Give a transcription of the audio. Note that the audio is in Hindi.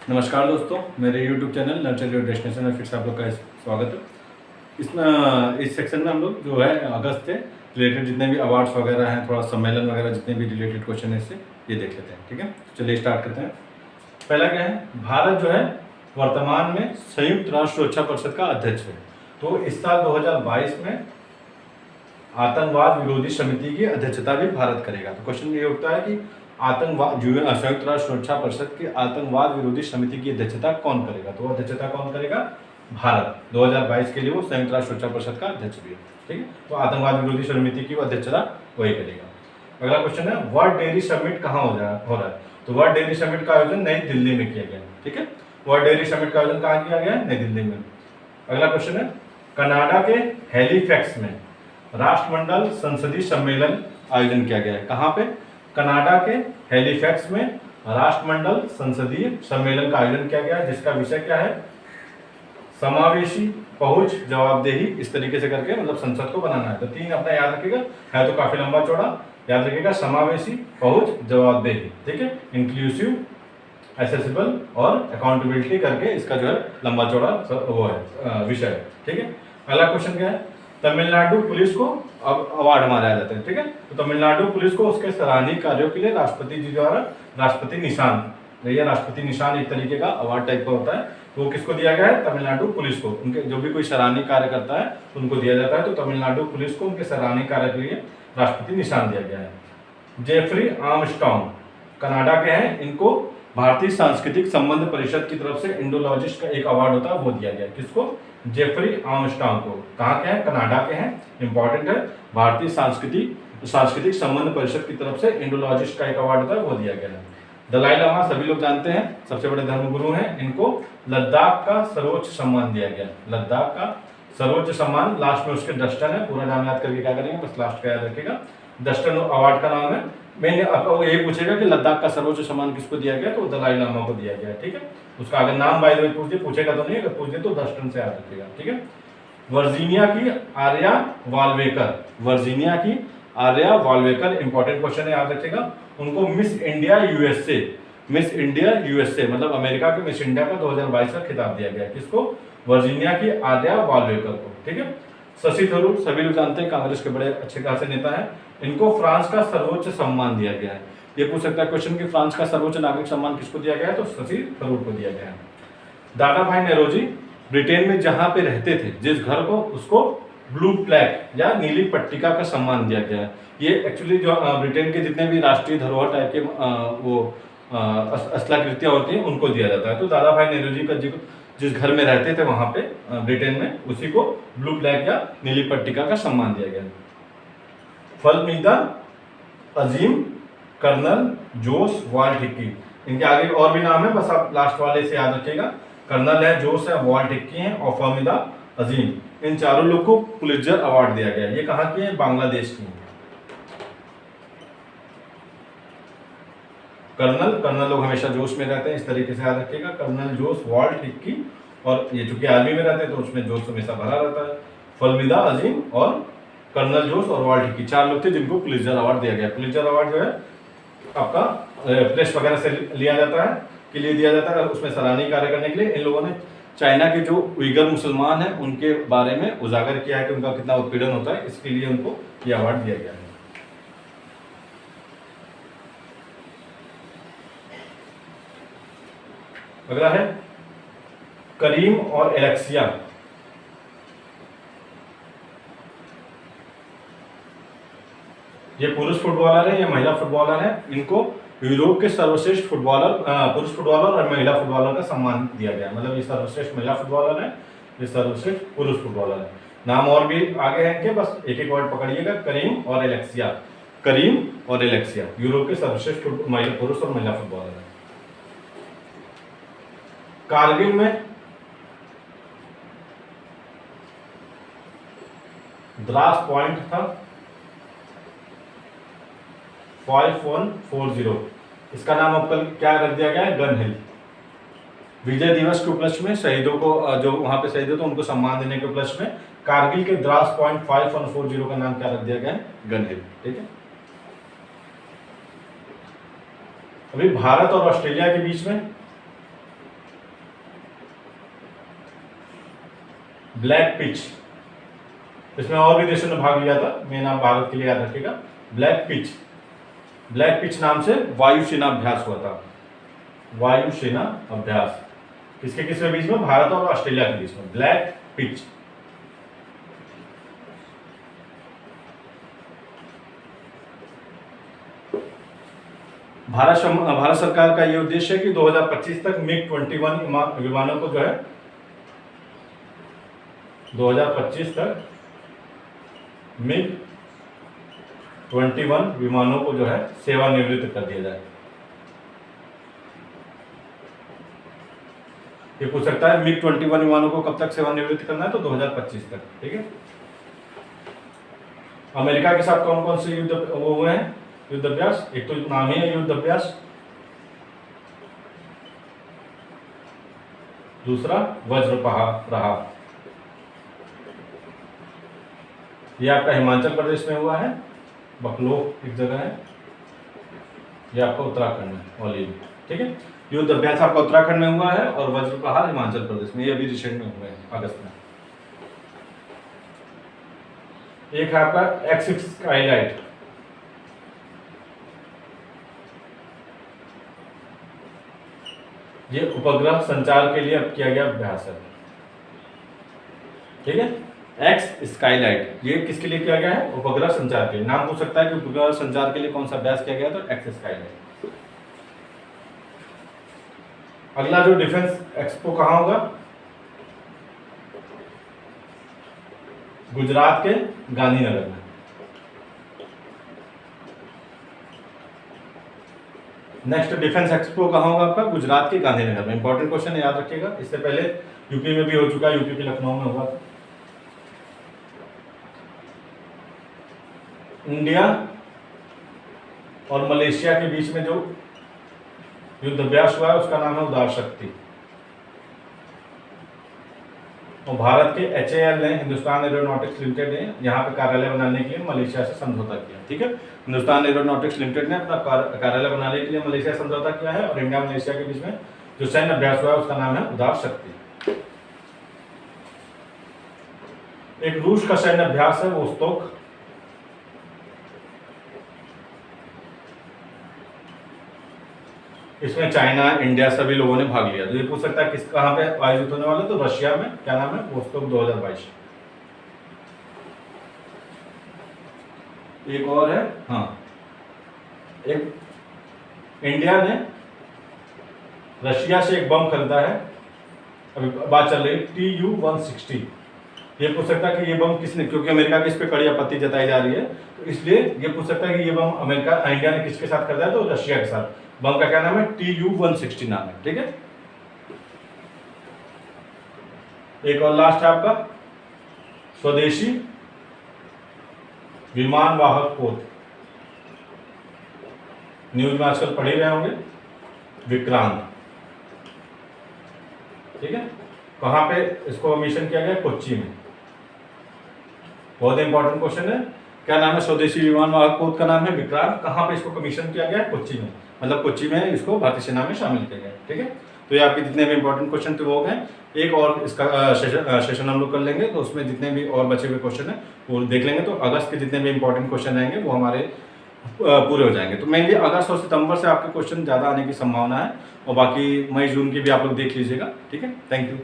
नमस्कार दोस्तों, मेरे YouTube channel nurture your destination में फिर से आप लोग का स्वागत है। इसमें इस सेक्शन में हम लोग जो है अगस्त से रिलेटेड जितने भी अवार्ड्स वगैरह हैं, थोड़ा सम्मेलन वगैरह जितने भी रिलेटेड क्वेश्चन है इससे ये देख लेते हैं। ठीक है, चलिए स्टार्ट करते हैं। पहला क्या है, भारत जो है वर्तमान में संयुक्त राष्ट्र सुरक्षा परिषद का अध्यक्ष है। तो इस साल 2022 में आतंकवाद विरोधी समिति की अध्यक्षता भी भारत करेगा। तो क्वेश्चन ये उठता है कि आतंकवाद संयुक्त राष्ट्र सुरक्षा परिषद की आतंकवाद विरोधी समिति की अध्यक्षता कौन करेगा? तो अध्यक्षता कौन करेगा? भारत। 2022 के लिए वो संयुक्त राष्ट्र सुरक्षा परिषद का अध्यक्ष भी है। ठीक है, तो आतंकवाद विरोधी समिति की अध्यक्षता वही करेगा। अगला क्वेश्चन है, वर्ल्ड डेयरी समिट कहाँ हो रहा है? तो वर्ल्ड डेयरी समिट का आयोजन नई दिल्ली में किया गया। ठीक है, वर्ल्ड डेयरी समिट का आयोजन कहाँ किया गया? नई दिल्ली में। अगला क्वेश्चन है, कनाडा के हैलीफैक्स में राष्ट्रमंडल संसदीय सम्मेलन आयोजन किया गया है। कहाँ पे? कनाडा के हैलीफैक्स में राष्ट्रमंडल संसदीय सम्मेलन का आयोजन किया गया है, जिसका विषय क्या है? समावेशी पहुंच जवाबदेही, इस तरीके से करके मतलब संसद को बनाना है। तो तीन अपना याद रखिएगा, है तो काफी लंबा चौड़ा, याद रखिएगा समावेशी पहुंच जवाबदेही। ठीक है, इंक्लूसिव, एसेसिबल और अकाउंटेबिलिटी करके इसका जो है लंबा चौड़ा वो है विषय है। ठीक है, अगला क्वेश्चन क्या है, तमिलनाडु पुलिस को अब अवार्ड हमारा आ जाता है। ठीक है, तो तमिलनाडु पुलिस को उसके सराहनीय कार्यों के लिए राष्ट्रपति जी द्वारा राष्ट्रपति निशान, ये राष्ट्रपति निशान एक तरीके का अवार्ड टाइप का होता है। तो वो किसको दिया गया है? तमिलनाडु पुलिस को। उनके जो भी कोई सराहनीय कार्य करता है उनको दिया जाता है। तो तमिलनाडु पुलिस को उनके सराहनीय कार्य के लिए राष्ट्रपति निशान दिया गया है। जेफरी आर्मस्ट्रॉन्ग कनाडा के हैं, इनको भारतीय सांस्कृतिक संबंध परिषद की तरफ से इंडोलॉजिस्ट का एक अवार्ड होता है, वो दिया गया। किसको? जेफरी आर्मस्ट्रॉन्ग को। कहाँ के हैं? कनाडा के हैं। इंपॉर्टेंट है, भारतीय सांस्कृतिक संबंध परिषद की तरफ से इंडोलॉजिस्ट का एक अवार्ड होता है, वो दिया गया है। दलाई लामा सभी लोग जानते हैं, सबसे बड़े धर्मगुरु हैं। इनको लद्दाख का सर्वोच्च सम्मान दिया गया। लद्दाख का सर्वोच्च सम्मान, लास्ट में उसके डस्टन है। पूरा नाम याद करके क्या करेंगे, बस लास्ट का याद रखिएगा। डस्टन अवार्ड का नाम है। मैंने आपको यही पूछेगा कि लद्दाख का सर्वोच्च सम्मान किसको दिया गया? तो दलाई लामा को दिया गया। ठीक है, उसका अगर नाम बाय द वे पूछेगा तो नहीं, अगर पूछ दे तो डस्टन से याद रखिएगा। ठीक है, वर्जीनिया की आर्या वाल्वेकर, वर्जीनिया की आर्या वाल्वेकर, इंपॉर्टेंट क्वेश्चन है, याद रखिएगा। उनको miss India USA, miss India USA मतलब अमेरिका के मिस इंडिया का 2022 का खिताब दिया गया। किसको? वर्जीनिया की आर्या वाल्वेकर को। ठीक है, शशि थरूर सभी लोग जानते हैं, कांग्रेस के बड़े अच्छे खासे नेता हैं। इनको फ्रांस का सर्वोच्च सम्मान दिया गया है। ये पूछ सकता है क्वेश्चन कि फ्रांस का सर्वोच्च नागरिक सम्मान किसको दिया गया है? तो शशि थरूर को दिया गया है। दादा भाई नेरोजी ब्रिटेन में जहां पे रहते थे, जिस घर को, उसको ब्लू प्लैक या नीली पट्टिका का सम्मान दिया गया है। ये एक्चुअली जो ब्रिटेन के जितने भी राष्ट्रीय धरोहर टाइप के वो स्थलाकृतियां होती हैं उनको दिया जाता है। तो दादा भाई नेरोजी का जिस घर में रहते थे वहां पे ब्रिटेन में, उसी को ब्लू फ्लैग या नीली पट्टिका का सम्मान दिया गया। फलमीदा अजीम कर्नल जोस वाल्ट हिक्की, इनके आगे और भी नाम है, बस आप लास्ट वाले से याद रखिएगा। कर्नल है, जोस है, वाल्ट हिक्की है और फलमीदा अजीम, इन चारों लोग को पुलित्जर अवार्ड दिया गया। ये कहाँ की है? बांग्लादेश की। कर्नल लोग हमेशा जोश में रहते हैं, इस तरीके से याद रखिएगा। कर्नल जोस वाल्ट हिक्की, और ये चूंकि आर्मी में रहते हैं तो उसमें जोश हमेशा भरा रहता है। फलमीदा अजीम और कर्नल जोश और वाल्ट हिक्की, चार लोग थे जिनको पुलित्जर अवार्ड दिया गया। पुलित्जर अवार्ड जो है आपका प्रेस वगैरह से लिया जाता है, के लिए दिया जाता है, उसमें सराहनीय कार्य करने के लिए। इन लोगों ने चाइना के जो उइगर मुसलमान हैं उनके बारे में उजागर किया है कि उनका कितना उत्पीड़न होता है, इसके लिए उनको ये अवार्ड दिया गया है। अगला है करीम और एलेक्सिया, ये पुरुष फुटबॉलर है, ये महिला फुटबॉलर है। इनको यूरोप के सर्वश्रेष्ठ फुटबॉलर, पुरुष फुटबॉलर और महिला फुटबॉलर का सम्मान दिया गया। मतलब ये सर्वश्रेष्ठ महिला फुटबॉलर है, ये सर्वश्रेष्ठ पुरुष फुटबॉलर है। नाम और भी आगे है इनके, बस एक एक वर्ड पकड़िएगा, करीम और एलेक्सिया। करीम और एलेक्सिया यूरोप के सर्वश्रेष्ठ पुरुष और महिला फुटबॉलर है। कारगिल में द्रास पॉइंट था 5140, इसका नाम अब कल क्या रख दिया गया है? गन हिल। विजय दिवस के उपलक्ष्य में शहीदों को, जो वहां पे शहीद थे उनको सम्मान देने के उपलक्ष्य में कारगिल के द्रास पॉइंट 5140 का नाम क्या रख दिया गया है? गन हिल। ठीक है, अभी भारत और ऑस्ट्रेलिया के बीच में ब्लैक पिच, इसमें और भी देशों ने भाग लिया था, मैं नाम भारत के लिए याद रखिएगा। ब्लैक पिच नाम से वायुसेना अभ्यास हुआ था। वायुसेना अभ्यास किसके किसके बीच में? भारत और ऑस्ट्रेलिया के बीच में। Black pitch. भारत सरकार का ये उद्देश्य है कि 2025 तक मिग 21 विमानों को जो है 2025 तक मिग 21 विमानों को जो है सेवानिवृत्त कर दिया जाए। ये पूछ सकता है मिग 21 विमानों को कब तक सेवानिवृत्त करना है, तो 2025 तक। ठीक है। अमेरिका के साथ कौन कौन से युद्ध वो हुए हैं, युद्ध अभ्यास? एक तो नाम ही है युद्ध अभ्यास, दूसरा वज्र प्रहार। ये आपका हिमाचल प्रदेश में हुआ है, बकलोह एक जगह है, ये आपका उत्तराखंड में ओलिव। ठीक है। युद्ध अभ्यास आपका उत्तराखंड में हुआ है और वज्र प्रहार हिमाचल प्रदेश में, ये अभी रिसेंट में हुए हैं अगस्त में। एक है आपका एक्सिस स्काईलाइट, ये उपग्रह संचार के लिए अब किया गया अभ्यास है। ठीक है। एक्स स्काईलाइट ये किसके लिए किया गया है? उपग्रह संचार के लिए। नाम पूछ सकता है कि उपग्रह संचार के लिए कौन सा अभ्यास किया गया, तो एक्स स्काईलाइट। अगला जो डिफेंस एक्सपो कहाँ होगा? गुजरात के गांधीनगर में। नेक्स्ट डिफेंस एक्सपो कहाँ होगा आपका? गुजरात के गांधीनगर में। इंपॉर्टेंट क्वेश्चन याद रखिएगा, इससे पहले यूपी में भी हो चुका है, यूपी के लखनऊ में हुआ था। इंडिया और मलेशिया के बीच में जो युद्ध अभ्यास हुआ है उसका नाम है उदार शक्ति। और भारत के HAL ने, हिंदुस्तान एरोनॉटिक्स लिमिटेड ने यहाँ पे कार्यालय बनाने के लिए मलेशिया से समझौता किया। ठीक है। हिंदुस्तान एरोनॉटिक्स लिमिटेड ने अपना कार्यालय बनाने के लिए मलेशिया से समझौता किया है और इंडिया मलेशिया के बीच में जो सैन्य अभ्यास हुआ है उसका नाम है उदार शक्ति। एक रूस का सैन्य अभ्यास है वोस्तोक, इसमें चाइना, इंडिया सभी लोगों ने भाग लिया। तो ये पूछ सकता है किस कहाँ पे आयोजित होने वाला, तो रशिया में। क्या नाम है? वोस्तोक 2022। एक और है, हाँ, एक इंडिया ने रशिया से एक बम खरीदा है, अभी बात चल रही है TU-160। ये पूछ सकता है कि ये बम किसने, क्योंकि अमेरिका की इस पे कड़ी आपत्ति जताई जा रही है, तो इसलिए ये पूछ सकता है कि ये बम इंडिया ने किसके साथ खरीदा है, तो रशिया के साथ। बम का क्या नाम है? TU-160 नाम है। ठीक है। एक और लास्ट है आपका स्वदेशी विमान वाहक पोत, न्यूज में आजकल पढ़ ही रहे होंगे, विक्रांत। ठीक है। कहां पे इसको मिशन किया गया? कोच्चि में। बहुत इंपॉर्टेंट क्वेश्चन है। क्या नाम है? स्वदेशी विमान वाहक पोत का नाम है विक्रांत। कहां पे इसको कमीशन किया गया? कोच्चि में। मतलब कोच्चि में इसको भारतीय सेना में शामिल किया गया। ठीक है। तो ये आपके जितने भी इंपॉर्टेंट क्वेश्चन थे वो हो गए। एक और इसका सेशन हम लोग कर लेंगे, तो उसमें जितने भी और बचे हुए क्वेश्चन हैं वो देख लेंगे। तो अगस्त के जितने भी इंपॉर्टेंट क्वेश्चन रहेंगे वो हमारे पूरे हो जाएंगे। तो मेनली अगस्त और सितंबर से आपके क्वेश्चन ज़्यादा आने की संभावना है, और बाकी मई जून की भी आप लोग देख लीजिएगा। ठीक है। Thank you.